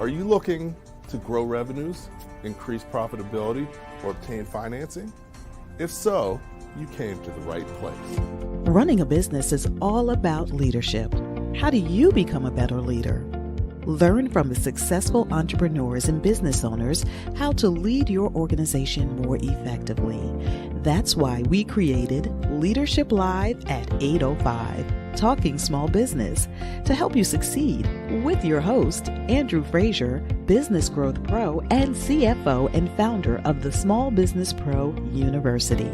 Are you looking to grow revenues, increase profitability, or obtain financing? If so, you came to the right place. Running a business is all about leadership. How do you become a better leader? Learn from the successful entrepreneurs and business owners how to lead your organization more effectively. That's why we created Leadership Live at 8:05, Talking Small Business, to help you succeed with your host, Andrew Frazier, Business Growth Pro and CFO and founder of the Small Business Pro University.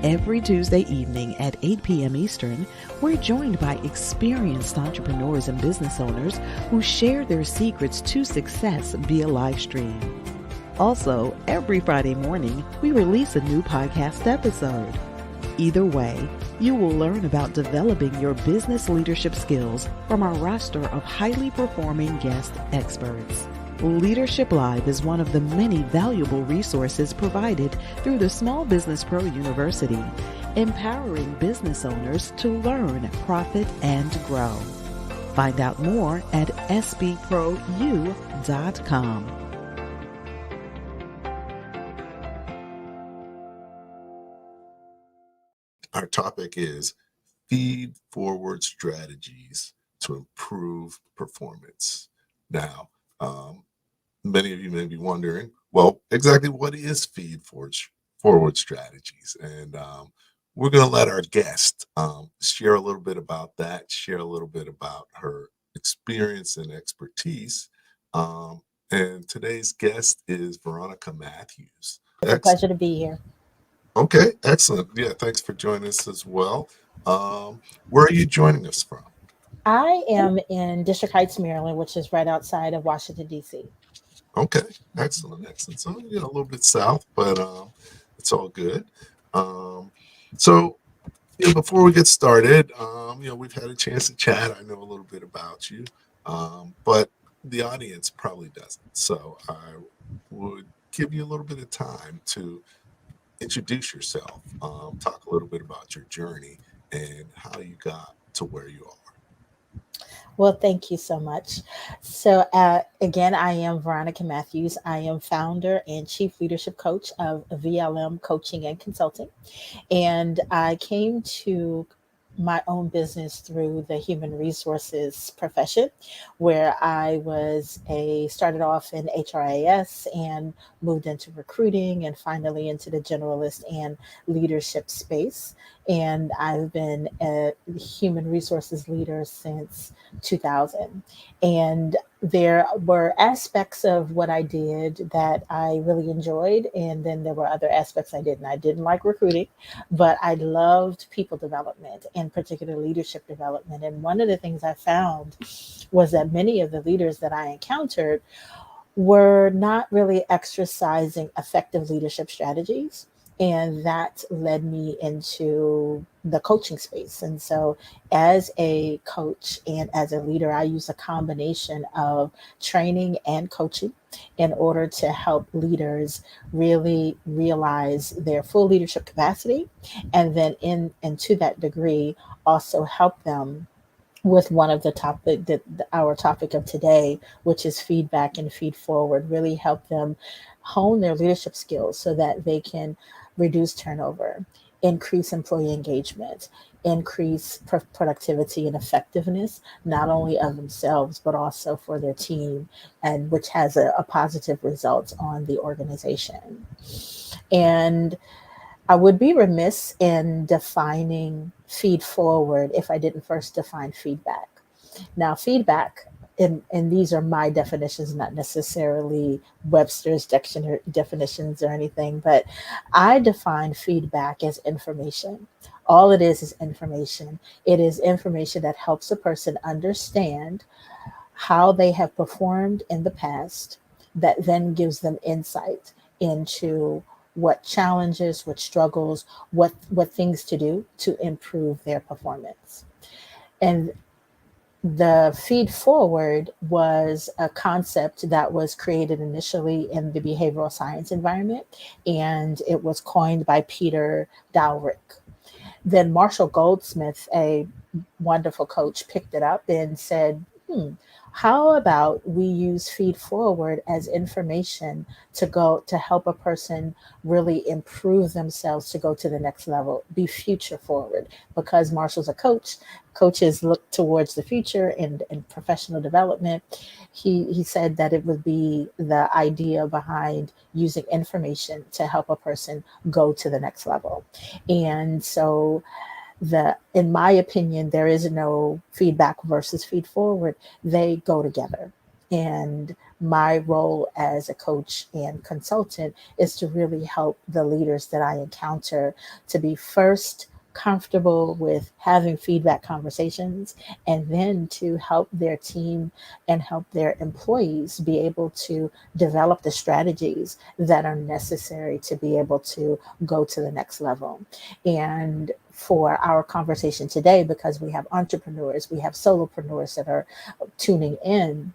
Every Tuesday evening at 8 p.m. Eastern, we're joined by experienced entrepreneurs and business owners who share their secrets to success via live stream. Also, every Friday morning, we release a new podcast episode. Either way, you will learn about developing your business leadership skills from our roster of highly performing guest experts. Leadership Live is one of the many valuable resources provided through the Small Business Pro University, empowering business owners to learn, profit, and grow. Find out more at sbprou.com. Our topic is FeedForward Strategies to improve performance. Now, many of you may be wondering, well, exactly what is FeedForward Strategies? And we're going to let our guest share a little bit about that, share a little bit about her experience and expertise. And today's guest is Veronica Matthews. It's a pleasure to be here. Okay, excellent. Yeah, thanks for joining us as well. Where are you joining us from? I am in District Heights, Maryland, which is right outside of Washington, D.C. Okay, excellent. So, a little bit south, but it's all good. So, before we get started, we've had a chance to chat. I know a little bit about you, but the audience probably doesn't. So I would give you a little bit of time to introduce yourself, talk a little bit about your journey and how you got to where you are. Well, thank you so much. So again, I am Veronica Matthews. I am founder and chief leadership coach of VLM Coaching and Consulting. And I came to my own business through the human resources profession, where I started off in HRIS and moved into recruiting and finally into the generalist and leadership space. And I've been a human resources leader since 2000. And there were aspects of what I did that I really enjoyed. And then there were other aspects I didn't. I didn't like recruiting, but I loved people development and particularly leadership development. And one of the things I found was that many of the leaders that I encountered were not really exercising effective leadership strategies. And that led me into the coaching space. And so as a coach and as a leader, I use a combination of training and coaching in order to help leaders really realize their full leadership capacity. And then and to that degree, also help them with one of the our topic of today, which is feedback and feed forward, really help them hone their leadership skills so that they can reduce turnover, increase employee engagement, increase productivity and effectiveness, not only of themselves, but also for their team, and which has a positive result on the organization. And I would be remiss in defining feed forward if I didn't first define feedback. Now, feedback, and these are my definitions, not necessarily Webster's dictionary definitions or anything, but I define feedback as information. All it is information. It is information that helps a person understand how they have performed in the past, that then gives them insight into what challenges, what struggles, what things to do to improve their performance. And the feed forward was a concept that was created initially in the behavioral science environment, and it was coined by Peter Dalrymple. Then Marshall Goldsmith, a wonderful coach, picked it up and said, how about we use feed forward as information to help a person really improve themselves to go to the next level, be future forward? Because Marshall's a coach, coaches look towards the future and professional development. He said that it would be the idea behind using information to help a person go to the next level. And so in my opinion, there is no feedback versus feed forward. They go together. And my role as a coach and consultant is to really help the leaders that I encounter to be first comfortable with having feedback conversations, and then to help their team and help their employees be able to develop the strategies that are necessary to be able to go to the next level. And for our conversation today, because we have entrepreneurs, we have solopreneurs that are tuning in,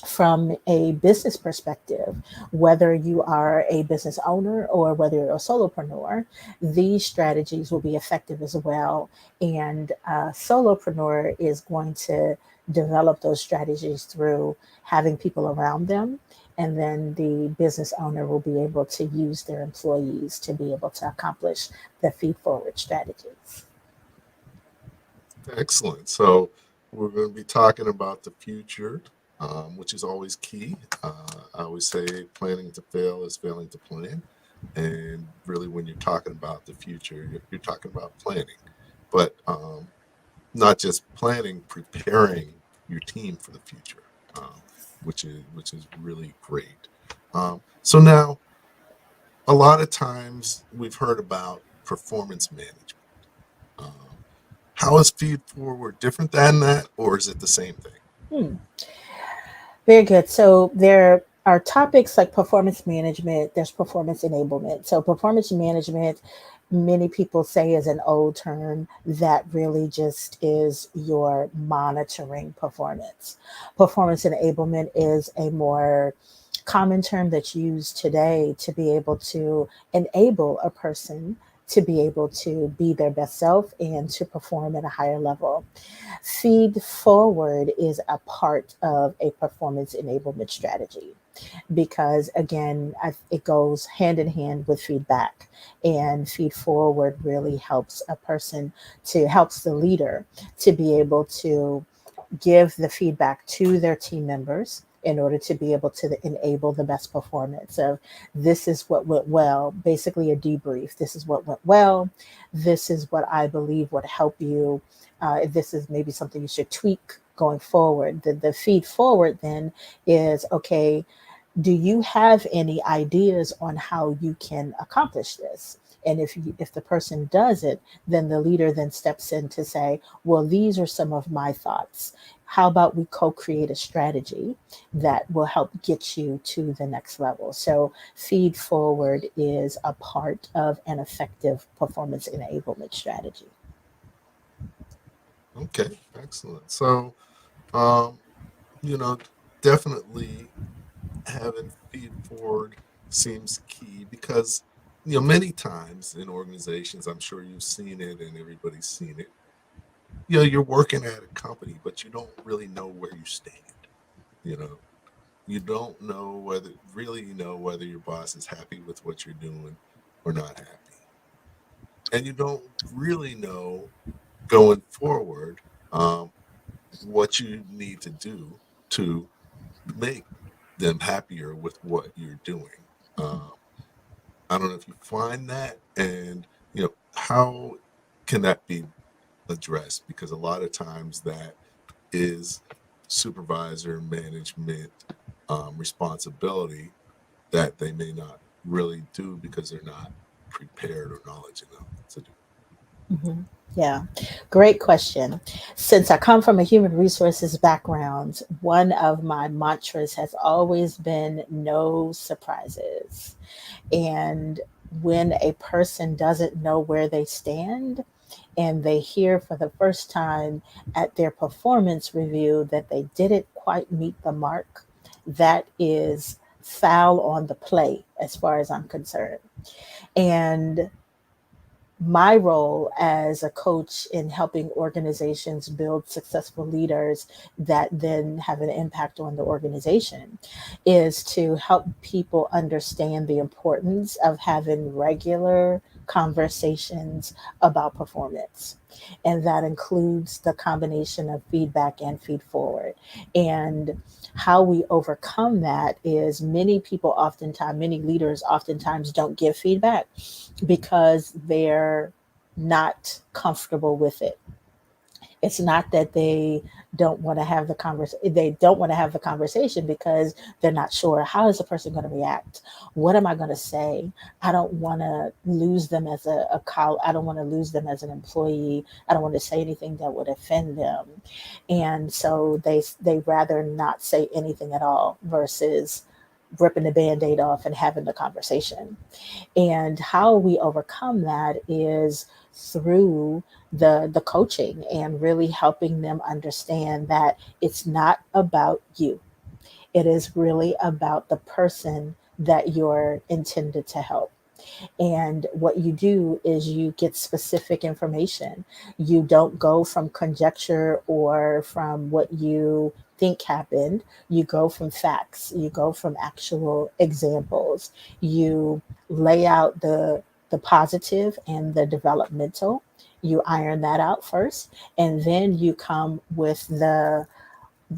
from a business perspective, whether you are a business owner or whether you're a solopreneur, these strategies will be effective as well. And a solopreneur is going to develop those strategies through having people around them. And then the business owner will be able to use their employees to be able to accomplish the feed forward strategies. Excellent. So we're going to be talking about the future, which is always key. I always say planning to fail is failing to plan. And really, when you're talking about the future, you're talking about planning, but not just planning, preparing your team for the future, which is really great. So now, a lot of times we've heard about performance management. How is feed forward different than that, or is it the same thing? Very good. So there are topics like performance management, there's performance enablement. So performance management, many people say, is an old term that really just is your monitoring performance. Performance enablement is a more common term that's used today to be able to enable a person to be able to be their best self and to perform at a higher level. Feed forward is a part of a performance enablement strategy because, again, it goes hand in hand with feedback. And feed forward really helps helps the leader to be able to give the feedback to their team members in order to be able to enable the best performance of this is what went well, basically a debrief. This is what went well. This is what I believe would help you. This is maybe something you should tweak going forward. The feed forward then is, okay, do you have any ideas on how you can accomplish this? And if the person does it, then the leader then steps in to say, well, these are some of my thoughts. How about we co-create a strategy that will help get you to the next level? So feed forward is a part of an effective performance enablement strategy. Okay, excellent. So, definitely having feed forward seems key because, many times in organizations, I'm sure you've seen it and everybody's seen it. You're working at a company, but you don't really know where you stand. You don't know whether your boss is happy with what you're doing or not happy. And you don't really know going forward what you need to do to make them happier with what you're doing. I don't know if you find that, and how can that be addressed? Because a lot of times that is supervisor management responsibility that they may not really do because they're not prepared or knowledgeable enough to do. Mm-hmm. Yeah, great question. Since I come from a human resources background, one of my mantras has always been no surprises. And when a person doesn't know where they stand and they hear for the first time at their performance review that they didn't quite meet the mark, that is foul on the play as far as I'm concerned. And my role as a coach in helping organizations build successful leaders that then have an impact on the organization is to help people understand the importance of having regular conversations about performance. And that includes the combination of feedback and feed forward. And how we overcome that is many leaders oftentimes don't give feedback because they're not comfortable with it. It's not that they don't want to have the conversation. They don't want to have the conversation because they're not sure, how is the person going to react? What am I going to say? I don't want to lose them as I don't want to lose them as an employee. I don't want to say anything that would offend them. And so they rather not say anything at all versus ripping the band-aid off and having the conversation. And how we overcome that is through the coaching and really helping them understand that it's not about you. It is really about the person that you're intended to help. And what you do is you get specific information. You don't go from conjecture or from what you think happened. You go from facts. You go from actual examples. You lay out the positive and the developmental. You iron that out first, and then you come with the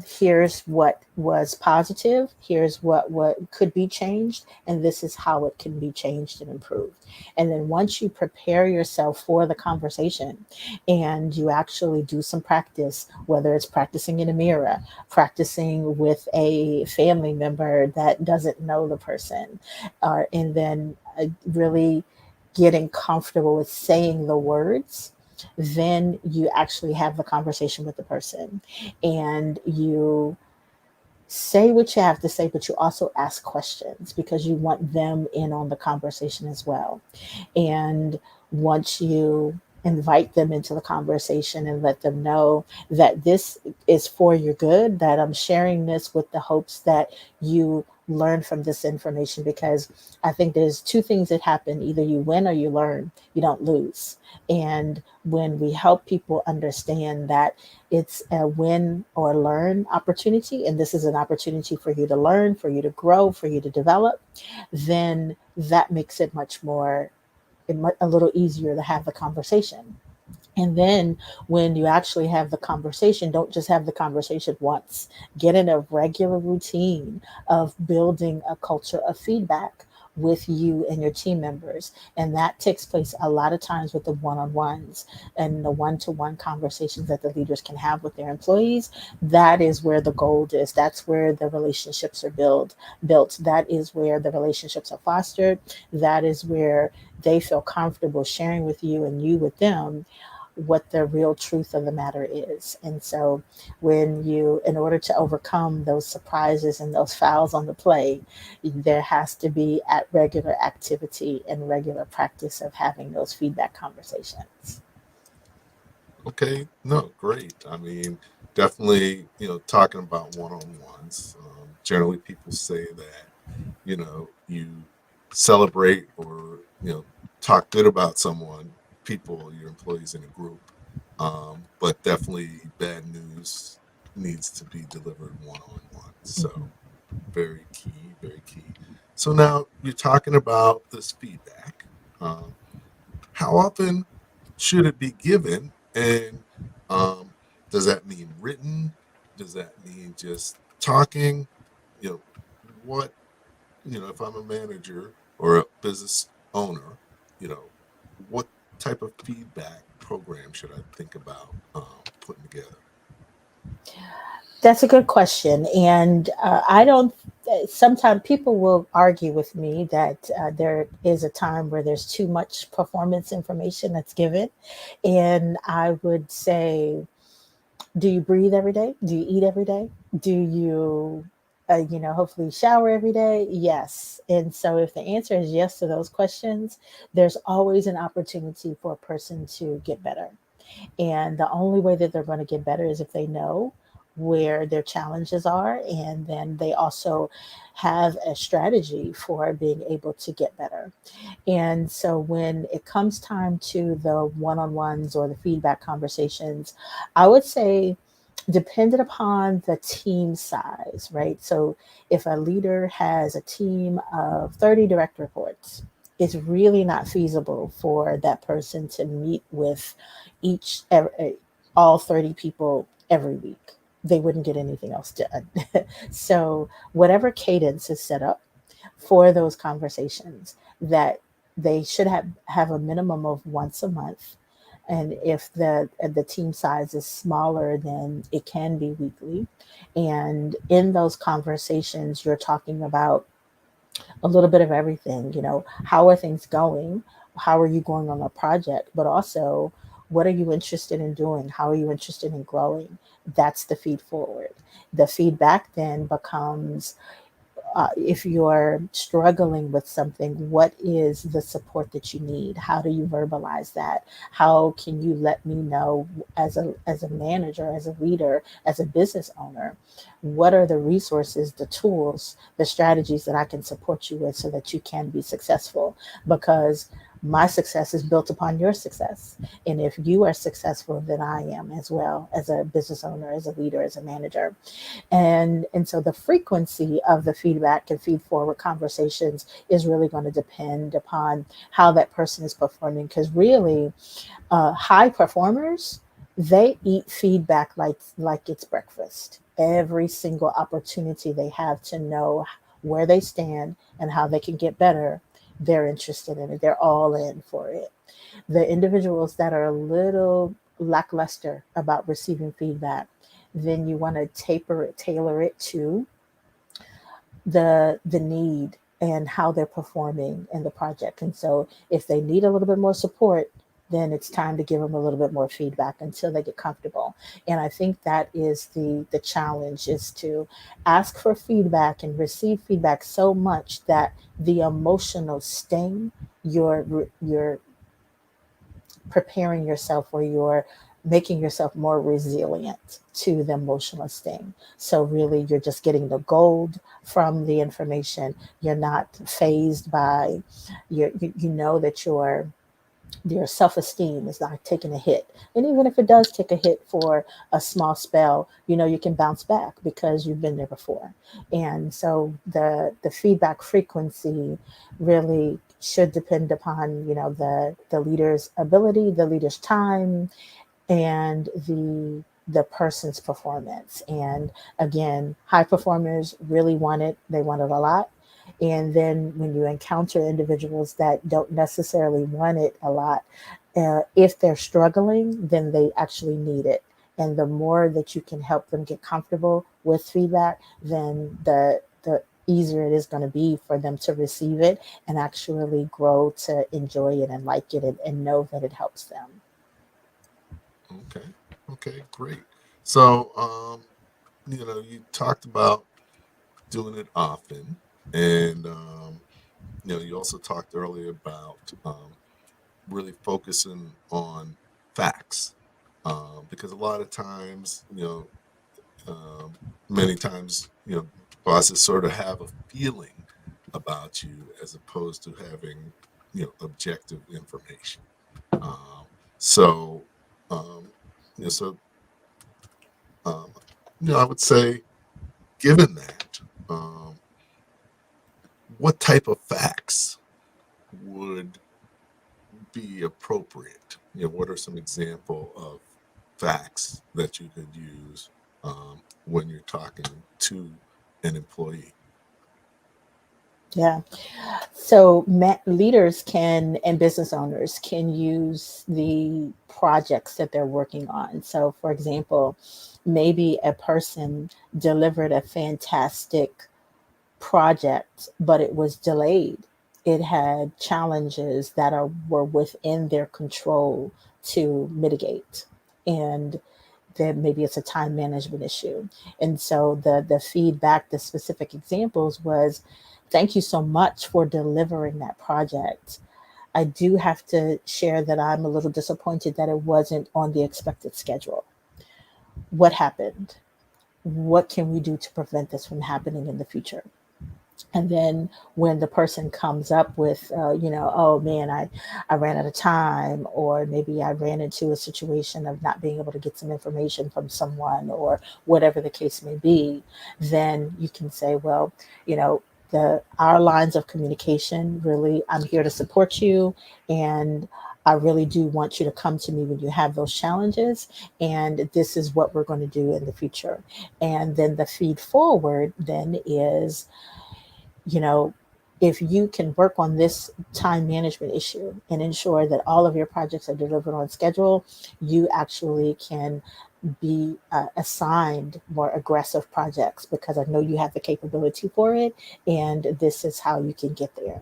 here's what was positive, here's what could be changed, and this is how it can be changed and improved. And then once you prepare yourself for the conversation and you actually do some practice, whether it's practicing in a mirror, practicing with a family member that doesn't know the person, and then really getting comfortable with saying the words, then you actually have the conversation with the person and you say what you have to say, but you also ask questions because you want them in on the conversation as well. And once you invite them into the conversation and let them know that this is for your good, that I'm sharing this with the hopes that you learn from this information, because I think there's two things that happen. Either you win or you learn. You don't lose. And when we help people understand that it's a win or learn opportunity, and this is an opportunity for you to learn, for you to grow, for you to develop, then that makes it a little easier to have the conversation. And then when you actually have the conversation, don't just have the conversation once. Get in a regular routine of building a culture of feedback with you and your team members. And that takes place a lot of times with the one-on-ones and the one-to-one conversations that the leaders can have with their employees. That is where the gold is. That's where the relationships are built. That is where the relationships are fostered. That is where they feel comfortable sharing with you and you with them what the real truth of the matter is. And so in order to overcome those surprises and those fouls on the play, there has to be at regular activity and regular practice of having those feedback conversations. Okay, no, great. I mean, definitely, talking about one-on-ones. Generally, people say that, you celebrate or, talk good about someone, your employees in a group. But definitely bad news needs to be delivered one-on-one. So very key, very key. So now you're talking about this feedback. How often should it be given? And does that mean written? Does that mean just talking? What, if I'm a manager or a business owner, what type of feedback program should I think about putting together? That's a good question. And I don't, sometimes people will argue with me that there is a time where there's too much performance information that's given. And I would say, do you breathe every day? Do you eat every day? Do you, hopefully shower every day? Yes. And so if the answer is yes to those questions, there's always an opportunity for a person to get better. And the only way that they're going to get better is if they know where their challenges are, and then they also have a strategy for being able to get better. And so when it comes time to the one-on-ones or the feedback conversations, I would say dependent upon the team size, right? So if a leader has a team of 30 direct reports, it's really not feasible for that person to meet with each all 30 people every week. They wouldn't get anything else done. So whatever cadence is set up for those conversations, that they should have a minimum of once a month. And if the team size is smaller, then it can be weekly. And in those conversations, you're talking about a little bit of everything. How are things going? How are you going on a project? But also, what are you interested in doing? How are you interested in growing? That's the feed forward. The feedback then becomes, if you're struggling with something, what is the support that you need? How do you verbalize that? How can you let me know as a manager, as a leader, as a business owner, what are the resources, the tools, the strategies that I can support you with so that you can be successful? Because my success is built upon your success. And if you are successful, then I am as well, as a business owner, as a leader, as a manager. And so the frequency of the feedback and feed forward conversations is really going to depend upon how that person is performing. Because really, high performers, they eat feedback like it's breakfast. Every single opportunity they have to know where they stand and how they can get better, they're interested in it. They're all in for it. The individuals that are a little lackluster about receiving feedback, then you want to tailor it to the need and how they're performing in the project. And so if they need a little bit more support, then it's time to give them a little bit more feedback until they get comfortable. And I think that is the challenge, is to ask for feedback and receive feedback so much that the emotional sting, you're preparing yourself, or you're making yourself more resilient to the emotional sting. So really, you're just getting the gold from the information. You're not phased by you know that your self-esteem is not taking a hit. And even if it does take a hit for a small spell, you can bounce back because you've been there before. And so the feedback frequency really should depend upon, the leader's ability, the leader's time, and the person's performance. And again, high performers really want it. They want it a lot. And then when you encounter individuals that don't necessarily want it a lot, if they're struggling, then they actually need it. And the more that you can help them get comfortable with feedback, then the easier it is going to be for them to receive it and actually grow to enjoy it and like it, and know that it helps them. Okay, great. So, you talked about doing it often, and you also talked earlier about really focusing on facts, because a lot of times, many times, bosses sort of have a feeling about you as opposed to having, objective information. Um, so, um, so, I would say, given that, what type of facts would be appropriate? What are some example of facts that you could use when you're talking to an employee? Yeah. So leaders and business owners can use the projects that they're working on. So for example, maybe a person delivered a fantastic project, but it was delayed. It had challenges that were within their control to mitigate. And then maybe it's a time management issue. And so the feedback, the specific examples was, thank you so much for delivering that project. I do have to share that I'm a little disappointed that it wasn't on the expected schedule. What happened? what can we do to prevent this from happening in the future? And then when the person comes up with, oh man, I ran out of time, or maybe I ran into a situation of not being able to get some information from someone, or whatever the case may be, then you can say, well, our lines of communication, really, I'm here to support you. And I really do want you to come to me when you have those challenges. And this is what we're going to do in the future. And then the feed forward then is, if you can work on this time management issue and ensure that all of your projects are delivered on schedule, you actually can be assigned more aggressive projects, because I know you have the capability for it, and this is how you can get there.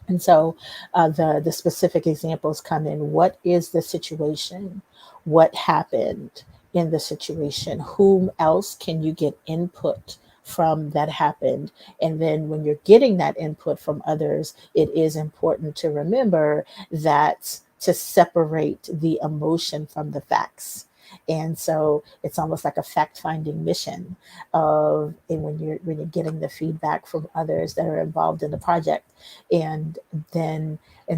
And so the specific examples come in. What is the situation? What happened in the situation? Whom else can you get input from that happened? And then when you're getting that input from others, it is important to remember that to separate the emotion from the facts. And so it's almost like a fact-finding mission and when you're getting the feedback from others that are involved in the project. And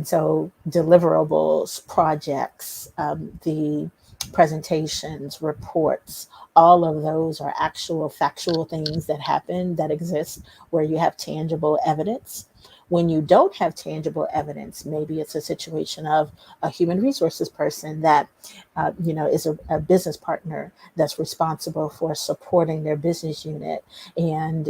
so deliverables, projects, the presentations, reports, all of those are actual factual things that happen, that exist, where you have tangible evidence. When you don't have tangible evidence, maybe it's a situation of a human resources person that is a business partner that's responsible for supporting their business unit, and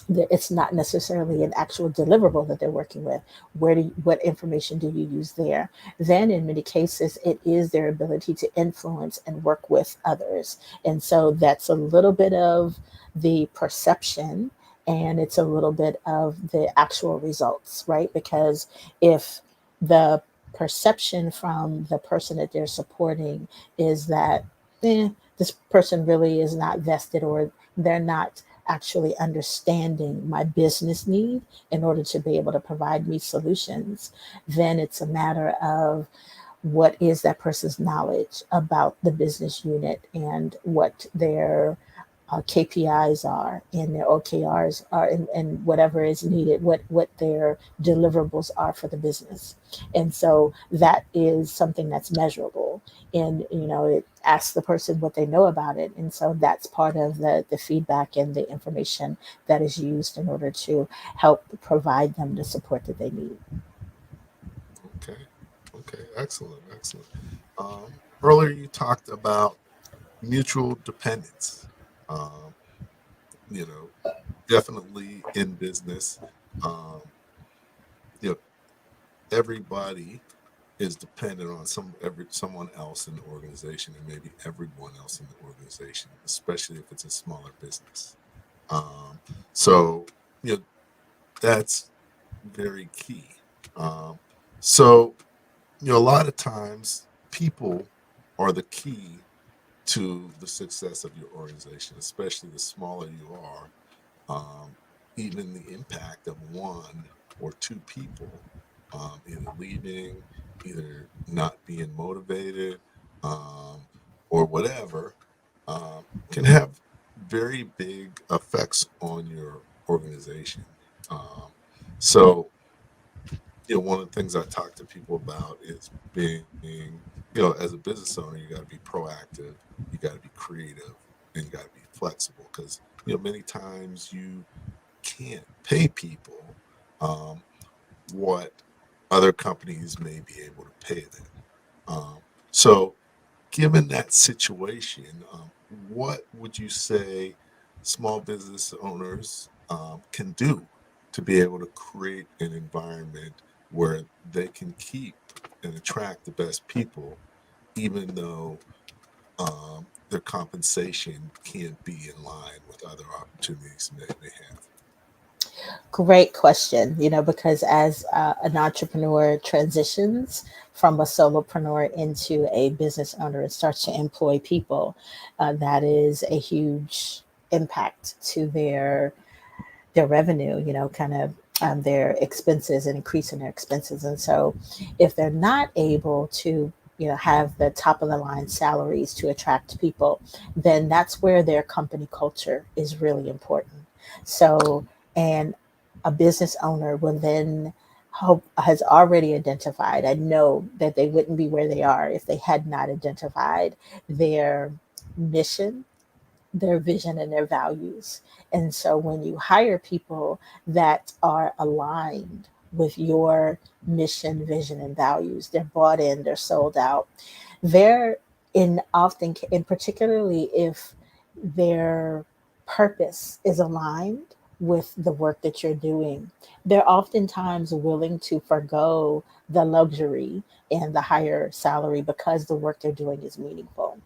it's not necessarily an actual deliverable that they're working with. What information do you use there? Then in many cases, it is their ability to influence and work with others. And so that's a little bit of the perception, and it's a little bit of the actual results, right? Because if the perception from the person that they're supporting is that this person really is not vested, or they're not actually understanding my business need in order to be able to provide me solutions, then it's a matter of what is that person's knowledge about the business unit, and what their KPIs are, and their OKRs are, and whatever is needed, what their deliverables are for the business. And so that is something that's measurable, and it asks the person what they know about it. And so that's part of the feedback and the information that is used in order to help provide them the support that they need. Okay, excellent. Earlier you talked about mutual dependence. Um, definitely in business, everybody is dependent on someone else in the organization, and maybe everyone else in the organization, especially if it's a smaller business. So that's very key. So a lot of times people are the key to the success of your organization, especially the smaller you are. Even the impact of one or two people, either leaving, either not being motivated, or whatever, can have very big effects on your organization. So one of the things I talk to people about is being, as a business owner, you got to be proactive, you got to be creative, and you got to be flexible, because many times you can't pay people what other companies may be able to pay them. So given that situation, what would you say small business owners can do to be able to create an environment where they can keep and attract the best people, even though their compensation can't be in line with other opportunities that they have? Great question, because as an entrepreneur transitions from a solopreneur into a business owner and starts to employ people, that is a huge impact to their revenue, kind of their expenses, and increasing their expenses. And so if they're not able to have the top of the line salaries to attract people, then that's where their company culture is really important. So, and a business owner will then has already identified, I know that they wouldn't be where they are if they had not identified their mission, their vision, and their values. And so when you hire people that are aligned with your mission, vision, and values, they're bought in, they're sold out. They're in particularly if their purpose is aligned with the work that you're doing, they're oftentimes willing to forego the luxury and the higher salary because the work they're doing is meaningful.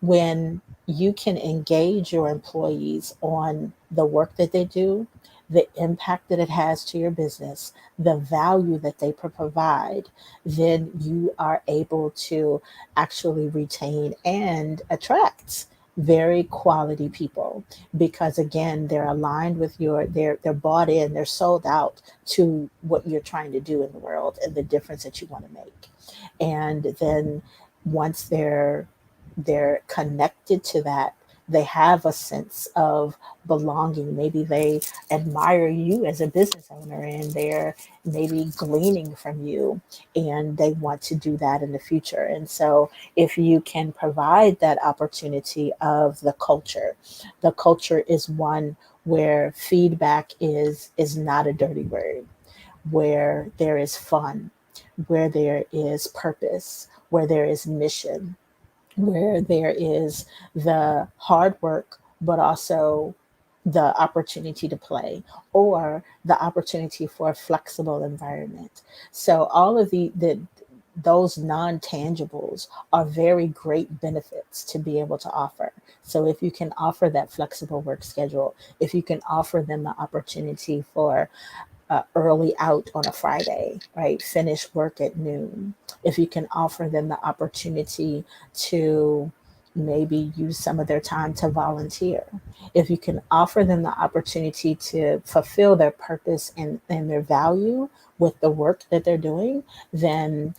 When you can engage your employees on the work that they do, the impact that it has to your business, the value that they provide, then you are able to actually retain and attract very quality people, because again, they're aligned with they're bought in, they're sold out to what you're trying to do in the world and the difference that you want to make. And then once they're connected to that, they have a sense of belonging. Maybe they admire you as a business owner and they're maybe gleaning from you, and they want to do that in the future. And so if you can provide that opportunity of the culture is one where feedback is not a dirty word, where there is fun, where there is purpose, where there is mission, where there is the hard work, but also the opportunity to play, or the opportunity for a flexible environment. So all of those non-tangibles are very great benefits to be able to offer. So if you can offer that flexible work schedule, if you can offer them the opportunity for early out on a Friday, right? Finish work at noon. If you can offer them the opportunity to maybe use some of their time to volunteer, if you can offer them the opportunity to fulfill their purpose and their value with the work that they're doing, then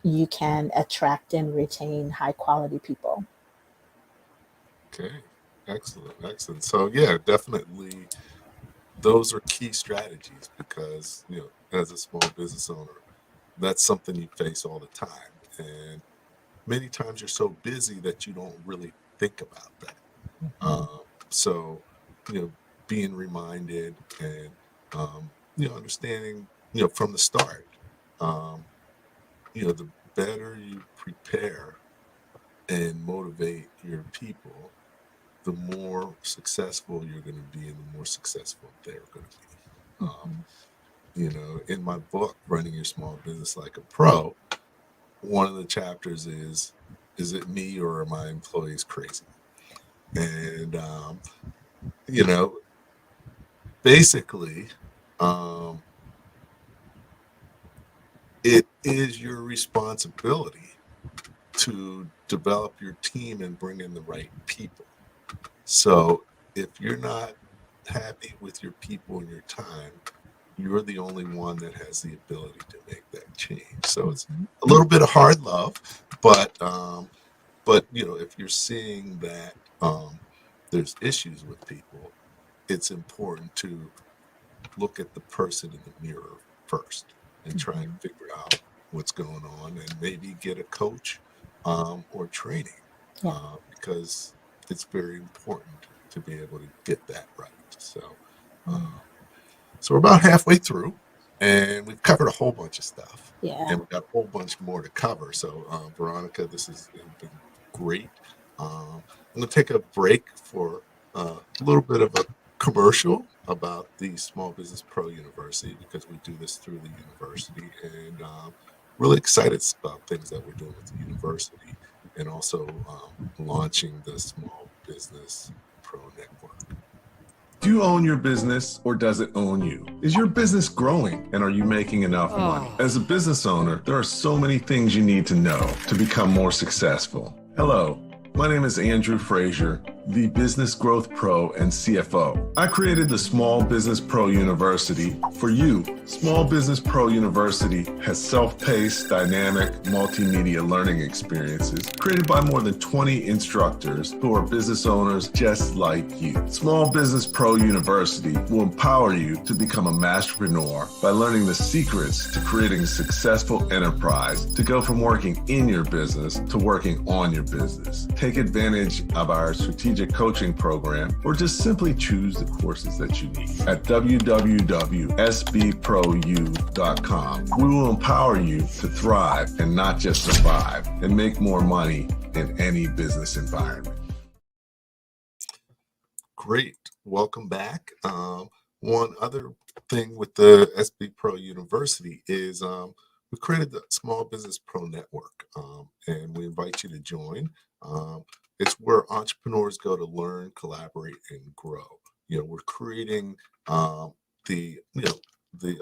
you can attract and retain high quality people. Okay, excellent. So yeah, definitely those are key strategies, because as a small business owner, that's something you face all the time, and many times you're so busy that you don't really think about that. So being reminded and understanding from the start, the better you prepare and motivate your people, the more successful you're going to be and the more successful they're going to be. In my book, Running Your Small Business Like a Pro, one of the chapters is it me or are my employees crazy? And, basically, it is your responsibility to develop your team and bring in the right people. So if you're not happy with your people and your time, you're the only one that has the ability to make that change. So it's a little bit of hard love, but if you're seeing that there's issues with people, it's important to look at the person in the mirror first and try and figure out what's going on, and maybe get a coach or training, because it's very important to be able to get that right. So we're about halfway through, and we've covered a whole bunch of stuff. Yeah. And we've got a whole bunch more to cover. So Veronica, this has been great. I'm going to take a break for a little bit of a commercial about the Small Business Pro University, because we do this through the university, and really excited about things that we're doing with the university, and also launching the Small Business Pro Network. Do you own your business, or does it own you? Is your business growing, and are you making enough money? As a business owner, there are so many things you need to know to become more successful. Hello, my name is Andrew Frazier, the Business Growth Pro and CFO. I created the Small Business Pro University for you. Small Business Pro University has self-paced, dynamic, multimedia learning experiences created by more than 20 instructors who are business owners just like you. Small Business Pro University will empower you to become a masterpreneur by learning the secrets to creating a successful enterprise, to go from working in your business to working on your business. Take advantage of our strategic coaching program, or just simply choose the courses that you need. At www.sbprou.com, we will empower you to thrive and not just survive, and make more money in any business environment. Great. Welcome back. One other thing with the SB Pro University is we created the Small Business Pro Network, and we invite you to join. It's where entrepreneurs go to learn, collaborate, and grow. We're creating the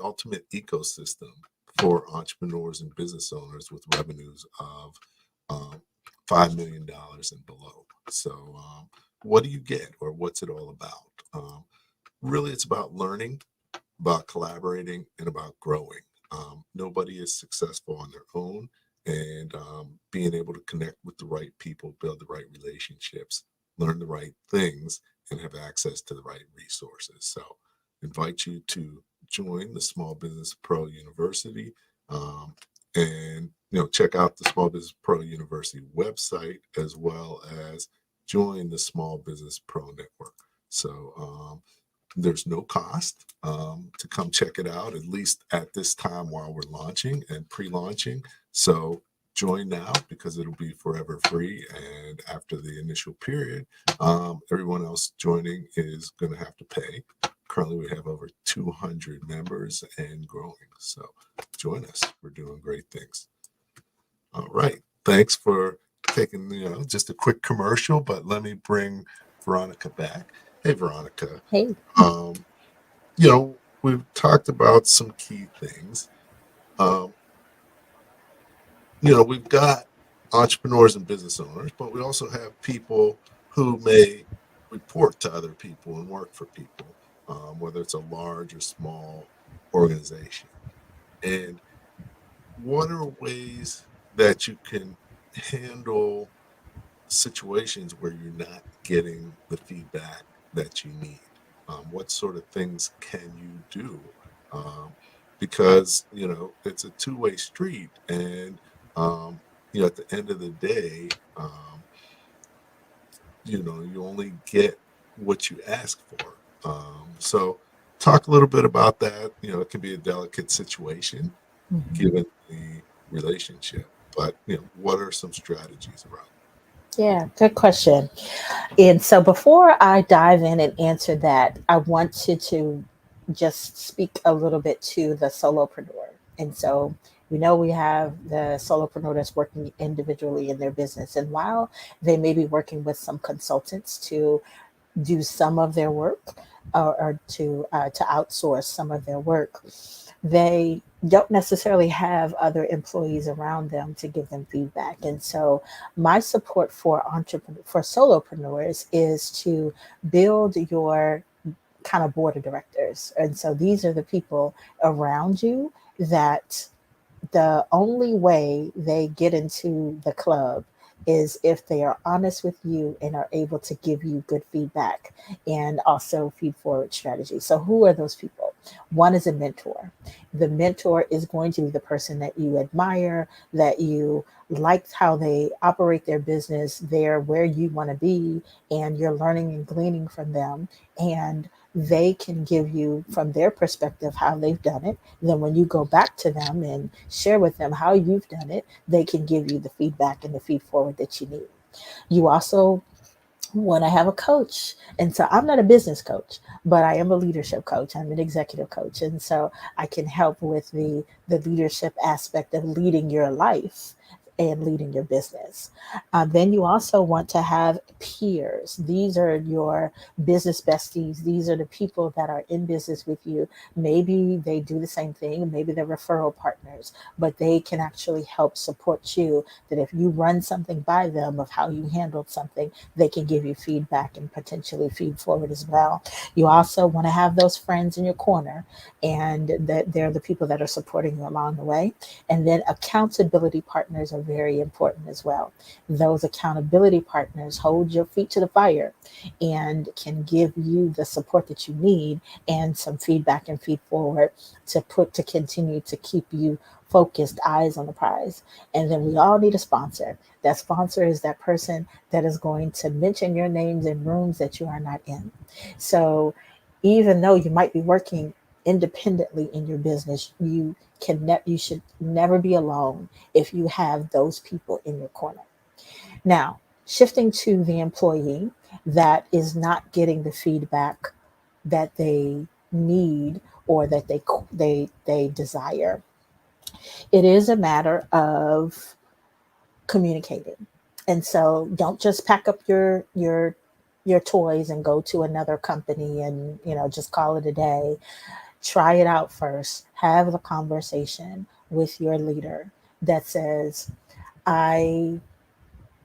ultimate ecosystem for entrepreneurs and business owners with revenues of $5 million and below. So what do you get, or what's it all about? Really, it's about learning, about collaborating, and about growing. Nobody is successful on their own, and being able to connect with the right people, build the right relationships, learn the right things, and have access to the right resources. So invite you to join the Small Business Pro University, and check out the Small Business Pro University website, as well as join the Small Business Pro Network. So there's no cost to come check it out, at least at this time while we're launching and pre-launching. So join now, because it'll be forever free. And after the initial period, everyone else joining is going to have to pay. Currently, we have over 200 members and growing. So join us. We're doing great things. All right. Thanks for taking just a quick commercial, but let me bring Veronica back. Hey, Veronica. Hey. We've talked about some key things. We've got entrepreneurs and business owners, but we also have people who may report to other people and work for people, whether it's a large or small organization. And what are ways that you can handle situations where you're not getting the feedback that you need? What sort of things can you do? Because it's a two-way street, and at the end of the day, you only get what you ask for. So talk a little bit about that. It can be a delicate situation given the relationship, but what are some strategies around it? Yeah, good question. And so before I dive in and answer that, I wanted to just speak a little bit to the solopreneur. And so we know we have the solopreneur that's working individually in their business. And while they may be working with some consultants to do some of their work, or to outsource some of their work, they don't necessarily have other employees around them to give them feedback. And so my support for solopreneurs is to build your kind of board of directors. And so these are the people around you that the only way they get into the club is if they are honest with you and are able to give you good feedback, and also feed forward strategies. So who are those people? One is a mentor. The mentor is going to be the person that you admire, that you liked how they operate their business, they're where you want to be, and you're learning and gleaning from them. And they can give you, from their perspective, how they've done it. Then when you go back to them and share with them how you've done it, they can give you the feedback and the feed forward that you need. You also want to have a coach. And so I'm not a business coach, but I am a leadership coach. I'm an executive coach. And so I can help with the leadership aspect of leading your life and leading your business. Then you also want to have peers. These are your business besties. These are the people that are in business with you. Maybe they do the same thing. Maybe they're referral partners, but they can actually help support you. That if you run something by them of how you handled something, they can give you feedback and potentially feed forward as well. You also want to have those friends in your corner, and that they're the people that are supporting you along the way. And then accountability partners are very important as well. Those accountability partners hold your feet to the fire and can give you the support that you need and some feedback and feed forward to continue to keep you focused, eyes on the prize. And then we all need a sponsor. That sponsor is that person that is going to mention your names in rooms that you are not in. So even though you might be working independently in your business, you should never be alone if you have those people in your corner. Now, shifting to the employee that is not getting the feedback that they need or that they desire, it is a matter of communicating. And so don't just pack up your toys and go to another company and just call it a day. Try it out first. Have the conversation with your leader that says, I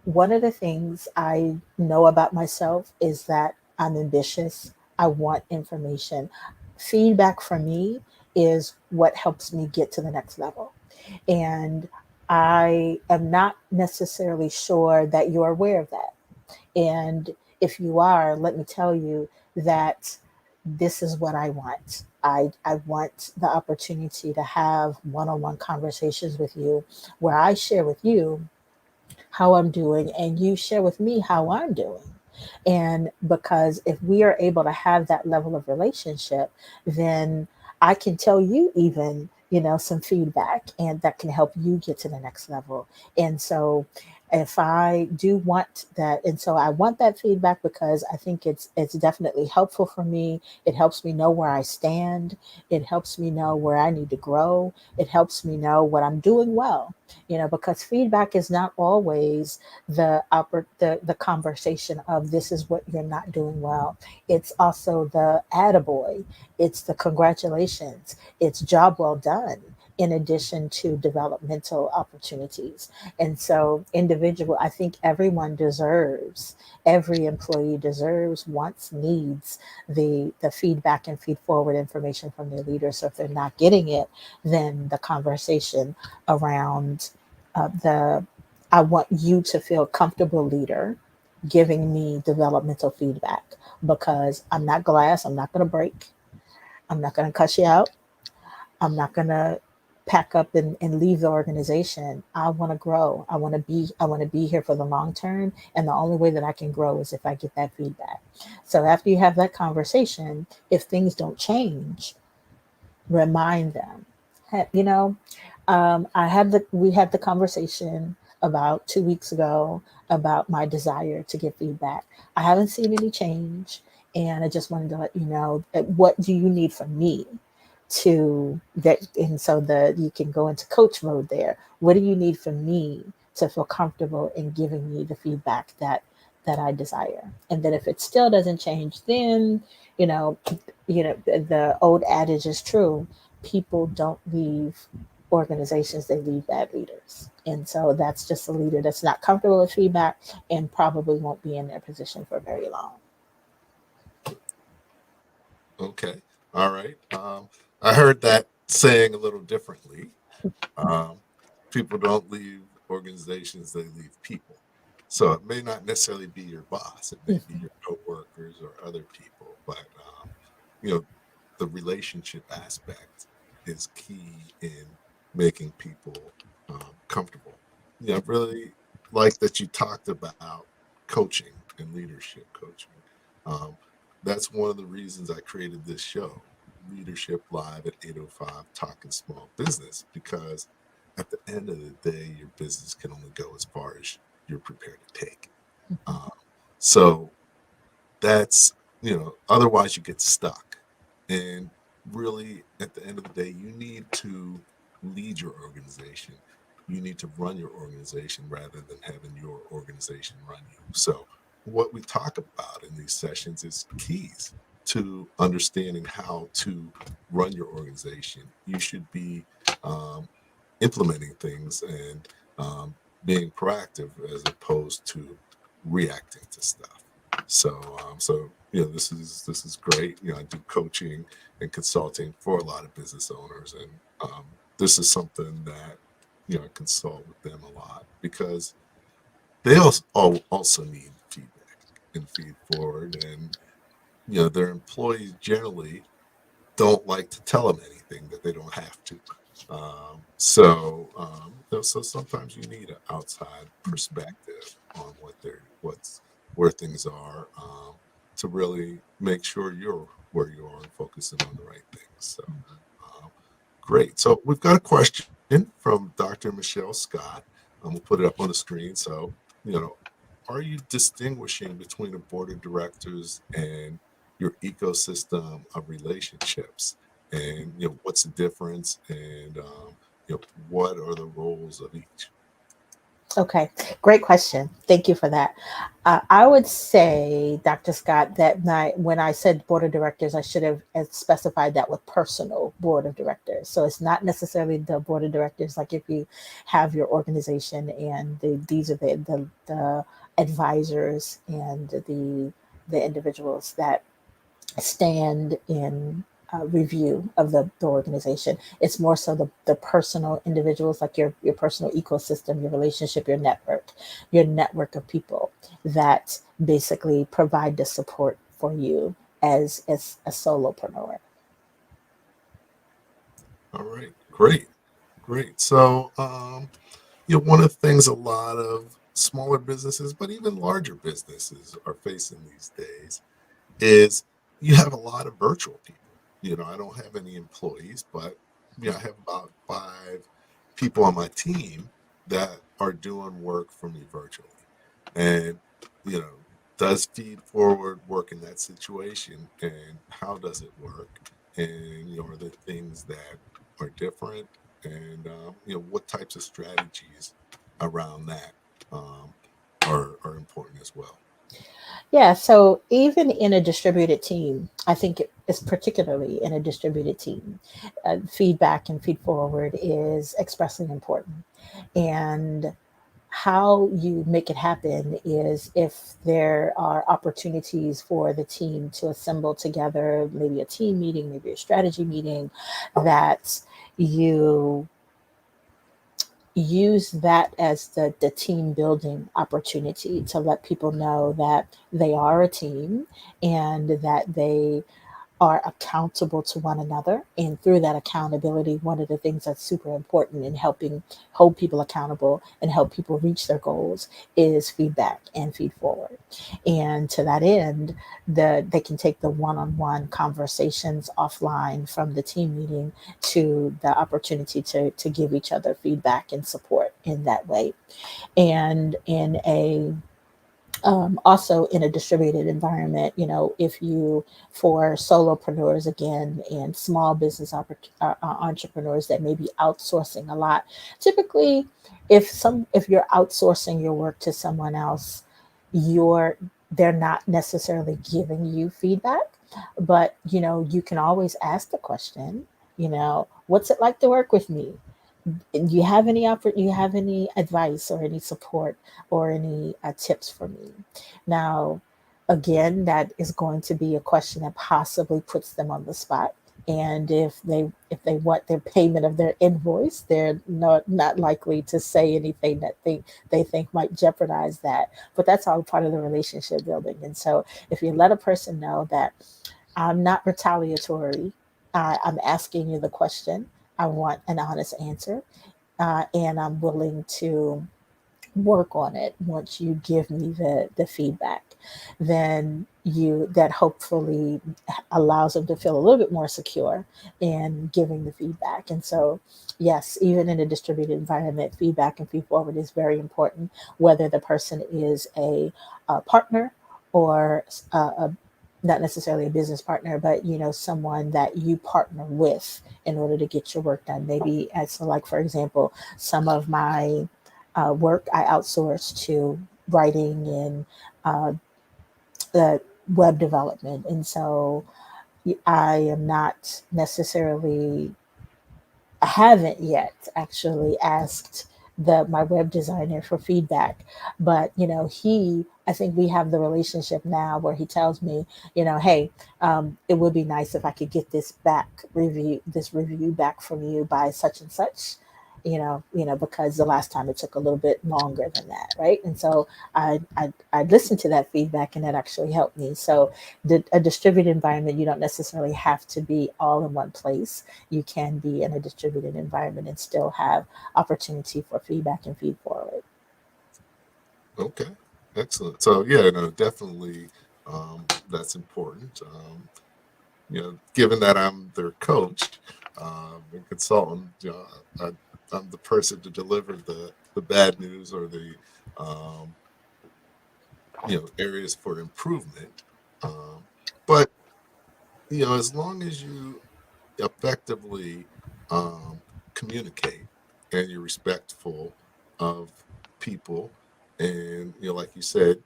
one of the things I know about myself is that I'm ambitious. I want information. Feedback from me is what helps me get to the next level. And I am not necessarily sure that you're aware of that. And if you are, let me tell you that this is what I want. I want the opportunity to have one-on-one conversations with you where I share with you how I'm doing and you share with me how I'm doing. And because if we are able to have that level of relationship, then I can tell you even, some feedback and that can help you get to the next level. And so if I do want that, and so I want that feedback because I think it's definitely helpful for me. It helps me know where I stand. It helps me know where I need to grow. It helps me know what I'm doing well. Because feedback is not always the conversation of this is what you're not doing well. It's also the attaboy. It's the congratulations. It's job well done, in addition to developmental opportunities. And so I think every employee deserves, wants, needs the feedback and feed forward information from their leaders. So if they're not getting it, then the conversation around I want you to feel comfortable, leader, giving me developmental feedback, because I'm not glass. I'm not going to break. I'm not going to cuss you out. I'm not going to pack up and leave the organization. I want to grow. I want to be here for the long term. And the only way that I can grow is if I get that feedback. So after you have that conversation, if things don't change, remind them. We had the conversation about 2 weeks ago about my desire to get feedback. I haven't seen any change, and I just wanted to let you know what do you need from me to that, and so that you can go into coach mode there. What do you need from me to feel comfortable in giving me the feedback that I desire? And then if it still doesn't change, then the old adage is true. People don't leave organizations, they leave bad leaders. And so that's just a leader that's not comfortable with feedback and probably won't be in their position for very long. Okay. All right. I heard that saying a little differently. People don't leave organizations, they leave people. So it may not necessarily be your boss. It may be your coworkers or other people, but the relationship aspect is key in making people comfortable. I really like that you talked about coaching and leadership coaching. That's one of the reasons I created this show, Leadership Live at 8:05, Talking Small Business, because at the end of the day, your business can only go as far as you're prepared to take. So that's, otherwise you get stuck. And really, at the end of the day, you need to lead your organization. you need to run your organization rather than having your organization run you. So what we talk about in these sessions is keys to understanding how to run your organization. You should be implementing things and being proactive as opposed to reacting to stuff. So this is great. I do coaching and consulting for a lot of business owners, and this is something that I consult with them a lot because they also need feedback and feed forward, and their employees generally don't like to tell them anything that they don't have to. So sometimes you need an outside perspective on where things are, to really make sure you're where you are and focusing on the right things. So great. So we've got a question from Dr. Michelle Scott. We'll put it up on the screen. So, are you distinguishing between a board of directors and your ecosystem of relationships? And, what's the difference? And, what are the roles of each? Okay, great question. Thank you for that. I would say, Dr. Scott, that when I said board of directors, I should have specified that with personal board of directors. So it's not necessarily the board of directors, like if you have your organization and these are the advisors and the individuals that stand in review of the organization. It's more so the personal individuals, like your personal ecosystem, your relationship, your network of people that basically provide the support for you as a solopreneur. All right, great. So, one of the things a lot of smaller businesses, but even larger businesses are facing these days is you have a lot of virtual people. I don't have any employees, but I have about 5 people on my team that are doing work for me virtually. And, does FeedForward work in that situation? And how does it work? And, are there things that are different? And, what types of strategies around that are important as well? Yeah, so even in a distributed team, I think it's particularly in a distributed team, feedback and feed forward is expressly important. And how you make it happen is if there are opportunities for the team to assemble together, maybe a team meeting, maybe a strategy meeting, that you use that as the team building opportunity to let people know that they are a team and that they are accountable to one another. And through that accountability, one of the things that's super important in helping hold people accountable and help people reach their goals is feedback and feed forward. And to that end, they can take the one-on-one conversations offline from the team meeting to the opportunity to give each other feedback and support in that way. And also in a distributed environment, if you, for solopreneurs again, and small business entrepreneurs that may be outsourcing a lot, typically if you're outsourcing your work to someone else, they're not necessarily giving you feedback, but you can always ask the question, what's it like to work with me? Do you have any advice or any support or any tips for me? Now, again, that is going to be a question that possibly puts them on the spot. And if they want their payment of their invoice, they're not likely to say anything that they think might jeopardize that. But that's all part of the relationship building. And so if you let a person know that I'm not retaliatory, I'm asking you the question, I want an honest answer, and I'm willing to work on it once you give me the feedback, then that hopefully allows them to feel a little bit more secure in giving the feedback. And so, yes, even in a distributed environment, feedback and feed forward is very important, whether the person is a partner or not necessarily a business partner, but someone that you partner with in order to get your work done. Maybe as like, for example, some of my work I outsource to writing and the web development, and so I am not necessarily, I haven't yet actually asked my web designer for feedback, but I think we have the relationship now where he tells me, hey, it would be nice if I could get this review back from you by such and such, because the last time it took a little bit longer than that, right? And so I listened to that feedback, and that actually helped me. So a distributed environment, you don't necessarily have to be all in one place. You can be in a distributed environment and still have opportunity for feedback and feed forward. Okay, excellent. So yeah, no, definitely, that's important. Given that I'm their coach and consultant, I'm the person to deliver the bad news or the areas for improvement. But as long as you effectively communicate and you're respectful of people, and like you said,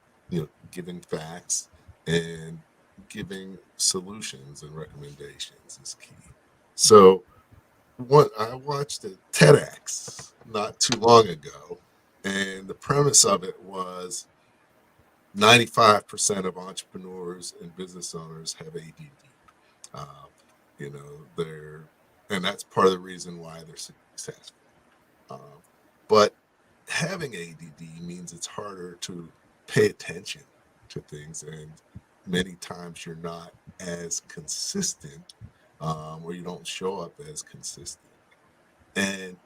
giving facts and giving solutions and recommendations is key. So I watched a TEDx not too long ago, and the premise of it was 95% of entrepreneurs and business owners have ADD. Uh, and that's part of the reason why they're successful. But having ADD means it's harder to pay attention to things, and many times you're not as consistent, or you don't show up as consistent. And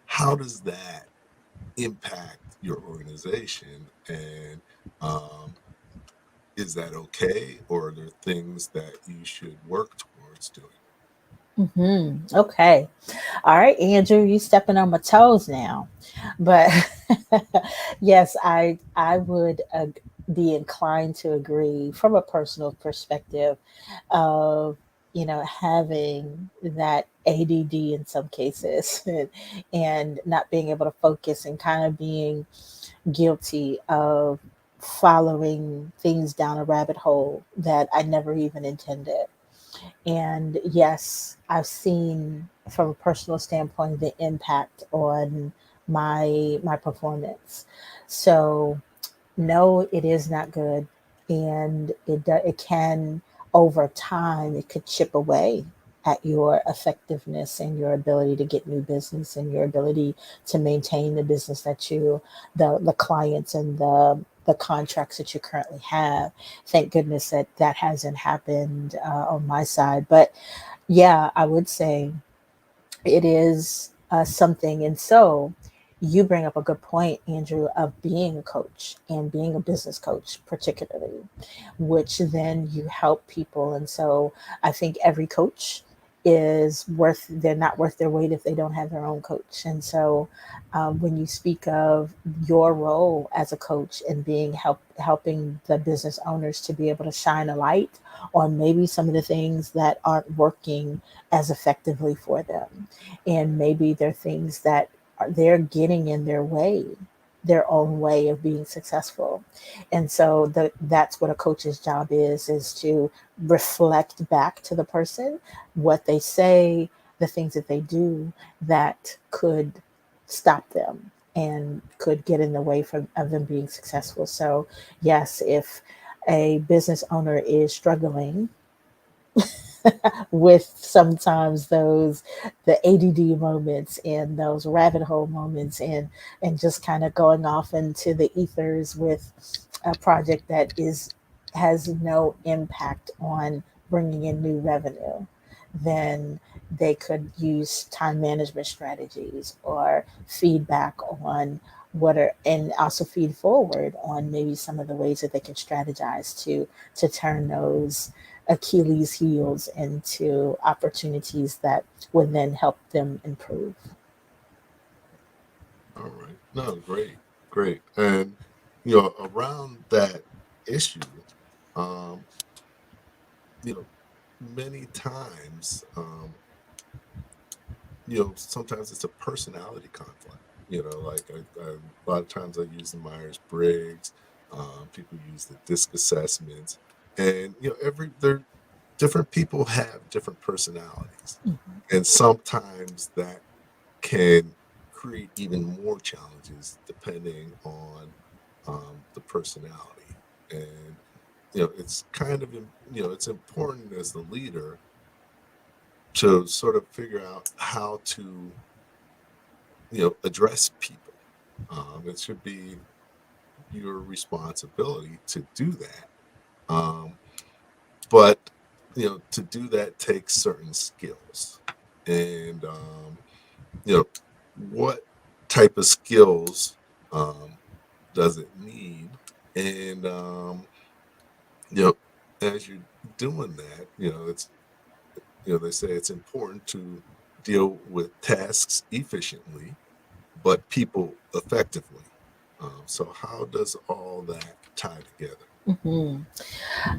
how does that impact your organization? And is that okay, or are there things that you should work towards doing? Okay. All right, Andrew, you stepping on my toes now. But yes, I would be inclined to agree from a personal perspective of having that ADD in some cases, and not being able to focus, and kind of being guilty of following things down a rabbit hole that I never even intended. And yes, I've seen from a personal standpoint the impact on my performance. So no, it is not good, and it can, over time, it could chip away at your effectiveness and your ability to get new business and your ability to maintain the business that the clients and the contracts that you currently have. Thank goodness that hasn't happened on my side. But yeah, I would say it is something. And so you bring up a good point, Andrew, of being a coach and being a business coach, particularly, which then you help people. And so I think every coach they're not worth their weight if they don't have their own coach. And so when you speak of your role as a coach and helping the business owners to be able to shine a light on maybe some of the things that aren't working as effectively for them, and maybe they're things that they're getting in their own way of being successful. And so that's what a coach's job is to reflect back to the person what they say, the things that they do that could stop them and could get in the way of them being successful. So yes, if a business owner is struggling with sometimes the ADD moments and those rabbit hole moments, and just kind of going off into the ethers with a project that has no impact on bringing in new revenue, then they could use time management strategies or feedback on and also feed forward on maybe some of the ways that they can strategize to turn those Achilles heels into opportunities that would then help them improve. All right. No, great. And around that issue, um, many times, sometimes it's a personality conflict. Like a lot of times I use the Myers-Briggs. People use the DISC assessments, and different people have different personalities, and sometimes that can create even more challenges depending on the personality. And it's kind of it's important as the leader to sort of figure out how to address people. It should be your responsibility to do that. But to do that takes certain skills, and what type of skills does it need? And as you're doing that, it's they say it's important to deal with tasks efficiently, but people effectively. So how does all that tie together? Hmm.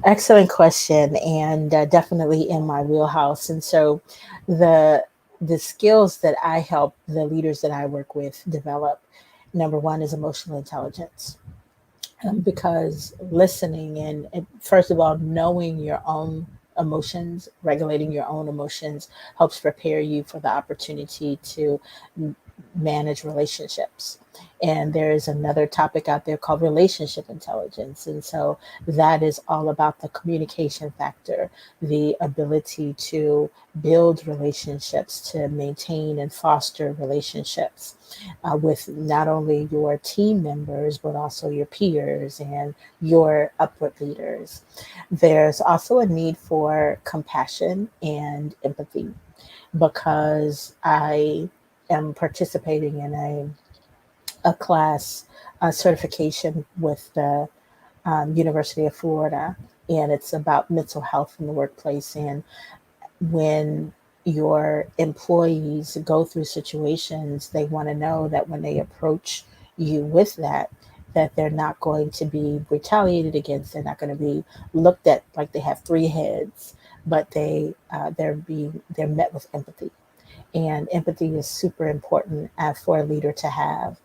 Excellent question, and definitely in my wheelhouse. And so, the skills that I help the leaders that I work with develop, number one is emotional intelligence. Because listening and first of all, knowing your own emotions, regulating your own emotions helps prepare you for the opportunity to manage relationships. And there is another topic out there called relationship intelligence. And so that is all about the communication factor, the ability to build relationships, to maintain and foster relationships with not only your team members, but also your peers and your upward leaders. There's also a need for compassion and empathy because I am participating in a class certification with the University of Florida, and it's about mental health in the workplace. And when your employees go through situations, they want to know that when they approach you with that they're not going to be retaliated against. They're not going to be looked at like they have three heads, but they're met with empathy. And empathy is super important for a leader to have.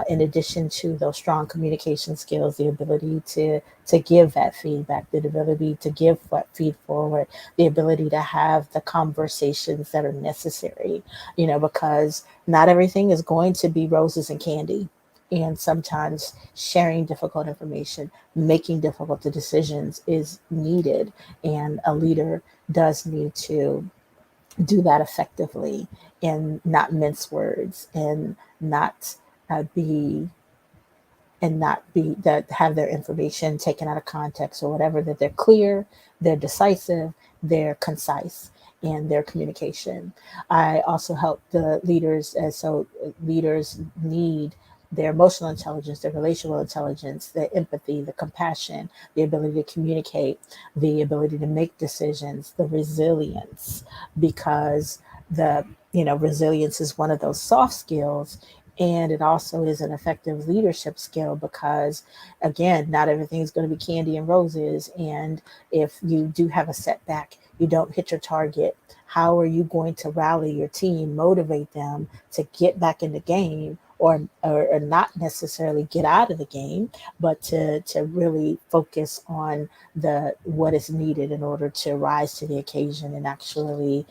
In addition to those strong communication skills, the ability to give that feedback, the ability to give what feed forward, the ability to have the conversations that are necessary, because not everything is going to be roses and candy. And sometimes sharing difficult information, making difficult decisions is needed. And a leader does need to do that effectively and not mince words and not be that have their information taken out of context or whatever, that they're clear, they're decisive, they're concise in their communication. I also help the leaders, and so leaders need their emotional intelligence, their relational intelligence, their empathy, the compassion, the ability to communicate, the ability to make decisions, the resilience, because the resilience is one of those soft skills, and it also is an effective leadership skill because, again, not everything is going to be candy and roses. And if you do have a setback, you don't hit your target, how are you going to rally your team, motivate them to get back in the game, or not necessarily get out of the game, but to really focus on the what is needed in order to rise to the occasion and actually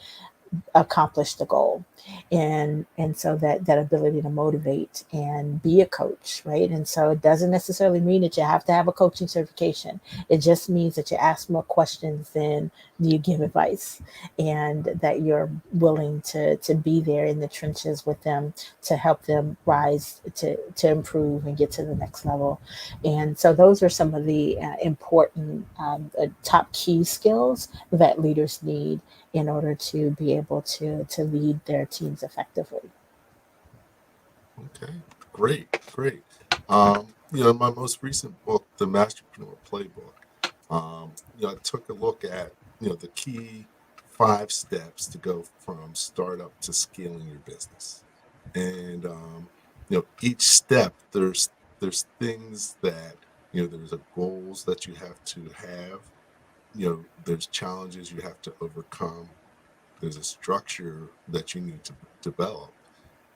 accomplish the goal. And so that ability to motivate and be a coach, right? And so it doesn't necessarily mean that you have to have a coaching certification. It just means that you ask more questions than you give advice, and that you're willing to be there in the trenches with them to help them rise to improve and get to the next level. And so those are some of the important top key skills that leaders need in order to be able to lead their teams effectively. Okay, great. In my most recent book, The Masterpreneur Playbook, I took a look at the key 5 steps to go from startup to scaling your business. And each step there's things that there's a goals that you have to have, there's challenges you have to overcome. There's a structure that you need to develop.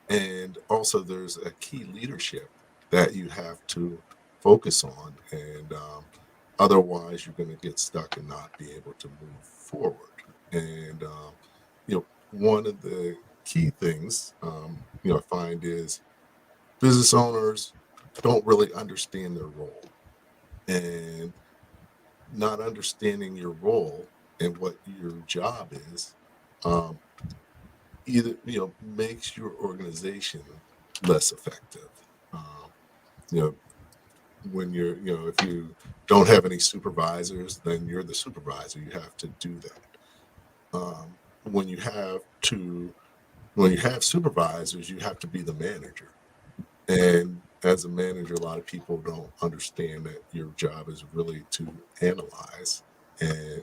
And also there's a key leadership that you have to focus on. And otherwise you're going to get stuck and not be able to move forward. And, one of the key things, I find is business owners don't really understand their role. And not understanding your role and what your job is, either makes your organization less effective. When you're if you don't have any supervisors, then you're the supervisor. You have to do that. When you have supervisors, you have to be the manager. And as a manager, a lot of people don't understand that your job is really to analyze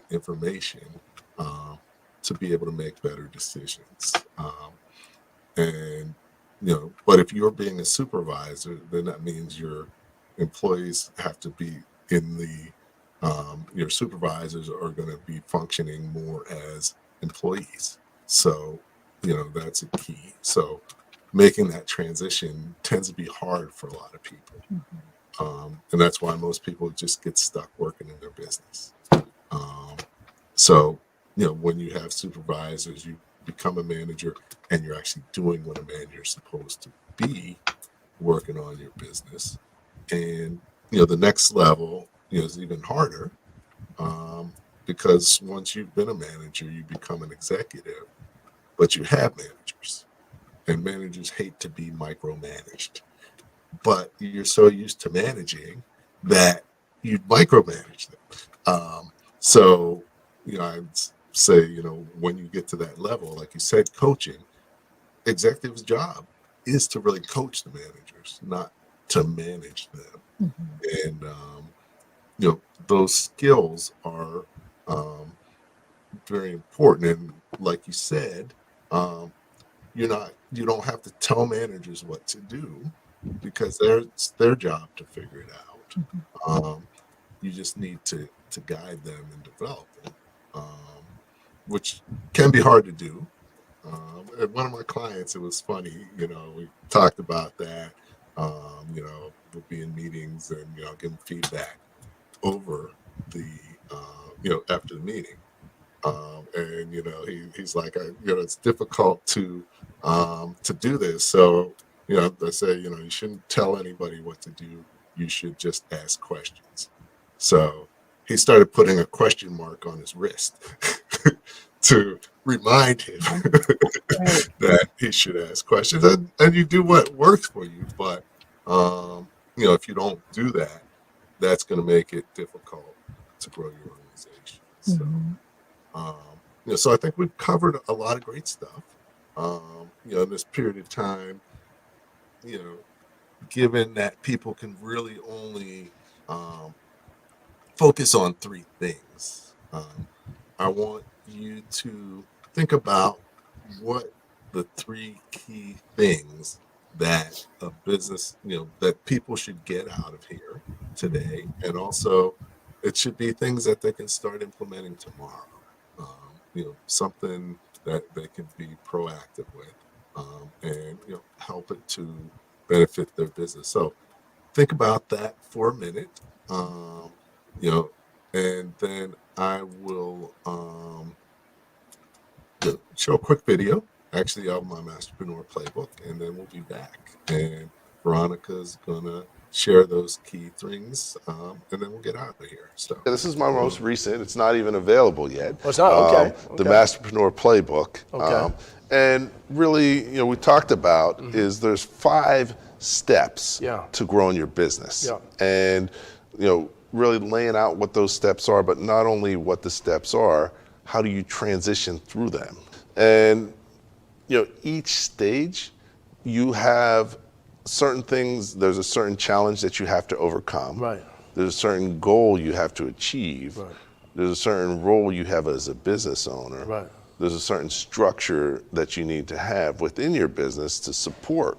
information to be able to make better decisions. But if you're being a supervisor, then that means your employees have to be in your supervisors are going to be functioning more as employees. So, that's a key. So making that transition tends to be hard for a lot of people. And that's why most people just get stuck working in their business. When you have supervisors, you become a manager and you're actually doing what a manager is supposed to be, working on your business. And, the next level is even harder because once you've been a manager, you become an executive, but you have managers. And managers hate to be micromanaged, but you're so used to managing that you micromanage them. I'd say, when you get to that level, like you said, coaching, executive's job is to really coach the managers, not to manage them. And, those skills are very important. And like you said, you don't have to tell managers what to do because it's their job to figure it out. You just need to guide them and develop them, which can be hard to do. At one of my clients, it was funny, we talked about that, we'll be in meetings and, giving feedback over the, after the meeting. And he's like, it's difficult to do this. So, I say, you shouldn't tell anybody what to do. You should just ask questions. So he started putting a question mark on his wrist to remind him that he should ask questions. And you do what works for you. But, if you don't do that, that's going to make it difficult to grow your organization. So I think we've covered a lot of great stuff, in this period of time, given that people can really only focus on three things. I want you to think about what the three key things that a business, that people should get out of here today. And also it should be things that they can start implementing tomorrow. Something that they can be proactive with, and help it to benefit their business. So think about that for a minute, and then I will show a quick video, actually, of my Masterpreneur Playbook, and then we'll be back. And Veronica's gonna share those key things, and then we'll get out of here. So this is my most recent. It's not even available yet. Oh, it's not? Okay. The Masterpreneur Playbook. Okay. And really, we talked about is there's 5 steps to growing your business. And, really laying out what those steps are, but not only what the steps are, how do you transition through them? And, each stage, you have certain things, there's a certain challenge that you have to overcome. Right. There's a certain goal you have to achieve. Right. There's a certain role you have as a business owner. Right. There's a certain structure that you need to have within your business to support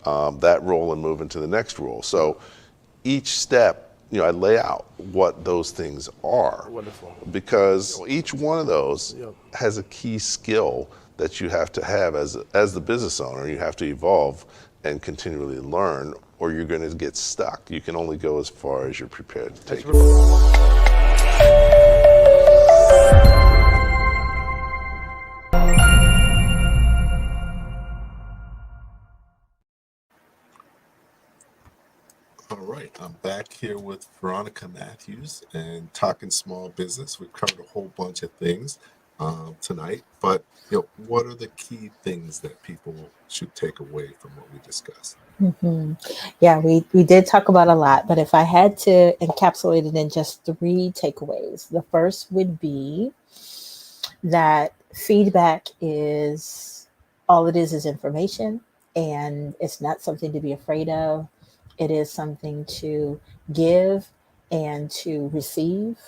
that role and move into the next role. So each step I lay out what those things are. Wonderful. Because each one of those has a key skill that you have to have as the business owner. You have to evolve and continually learn, or you're going to get stuck. You can only go as far as you're prepared to take. All right, I'm back here with Veronica Matthews and talking small business. We've covered a whole bunch of things tonight, but what are the key things that people should take away from what we discussed? Mm-hmm. Yeah, we did talk about a lot, but if I had to encapsulate it in just 3 takeaways, the first would be that feedback is all it is information, and it's not something to be afraid of. It is something to give and to receive.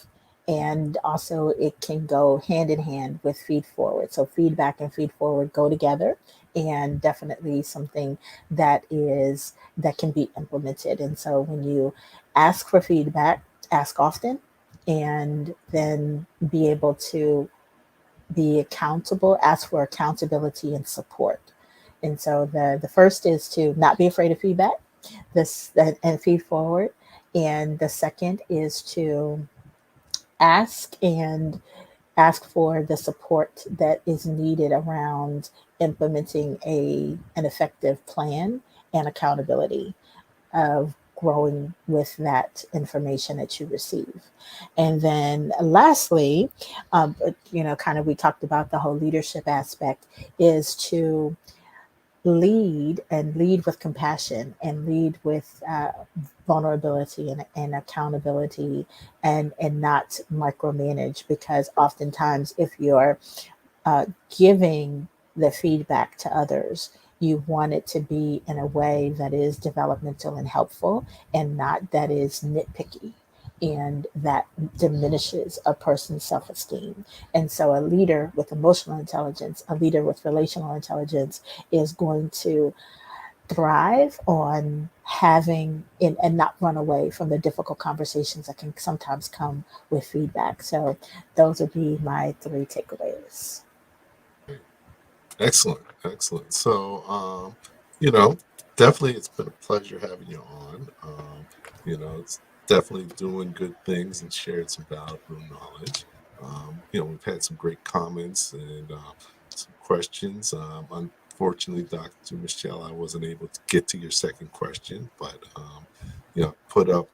And also it can go hand in hand with feed forward. So feedback and feed forward go together, and definitely something that can be implemented. And so when you ask for feedback, ask often, and then be able to be accountable, ask for accountability and support. And so the first is to not be afraid of feedback, and feed forward. And the second is to ask for the support that is needed around implementing an effective plan and accountability of growing with that information that you receive. And then lastly, we talked about the whole leadership aspect, is to lead with compassion, and lead with vulnerability and accountability, and not micromanage, because oftentimes if you're giving the feedback to others, you want it to be in a way that is developmental and helpful, and not that is nitpicky, and that diminishes a person's self-esteem. And so a leader with emotional intelligence, a leader with relational intelligence, is going to thrive on having and not run away from the difficult conversations that can sometimes come with feedback. So those would be my 3 takeaways. Excellent. So, definitely it's been a pleasure having you on. It's definitely doing good things and shared some valuable knowledge. We've had some great comments and some questions. Unfortunately, Dr. Michelle, I wasn't able to get to your second question, but put up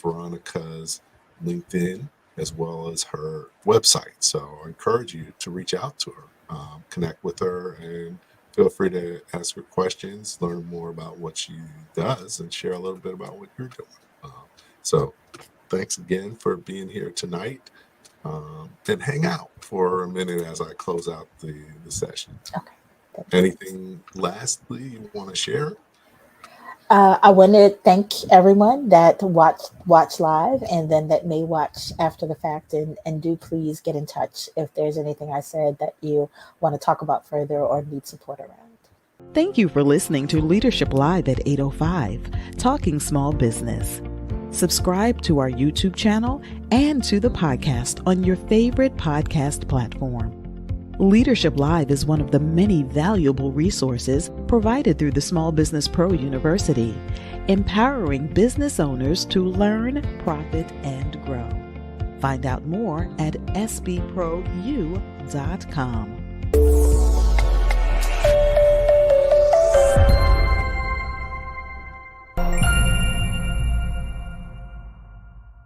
Veronica's LinkedIn as well as her website. So I encourage you to reach out to her, connect with her, and feel free to ask her questions, learn more about what she does, and share a little bit about what you're doing. So thanks again for being here tonight, and hang out for a minute as I close out the session. Okay. Anything lastly you want to share? I want to thank everyone that watch live, and then that may watch after the fact, and do please get in touch if there's anything I said that you want to talk about further or need support around. Thank you for listening to Leadership Live at 8:05, Talking Small Business. Subscribe to our YouTube channel and to the podcast on your favorite podcast platform. Leadership Live is one of the many valuable resources provided through the Small Business Pro University, empowering business owners to learn, profit, and grow. Find out more at spprou.com.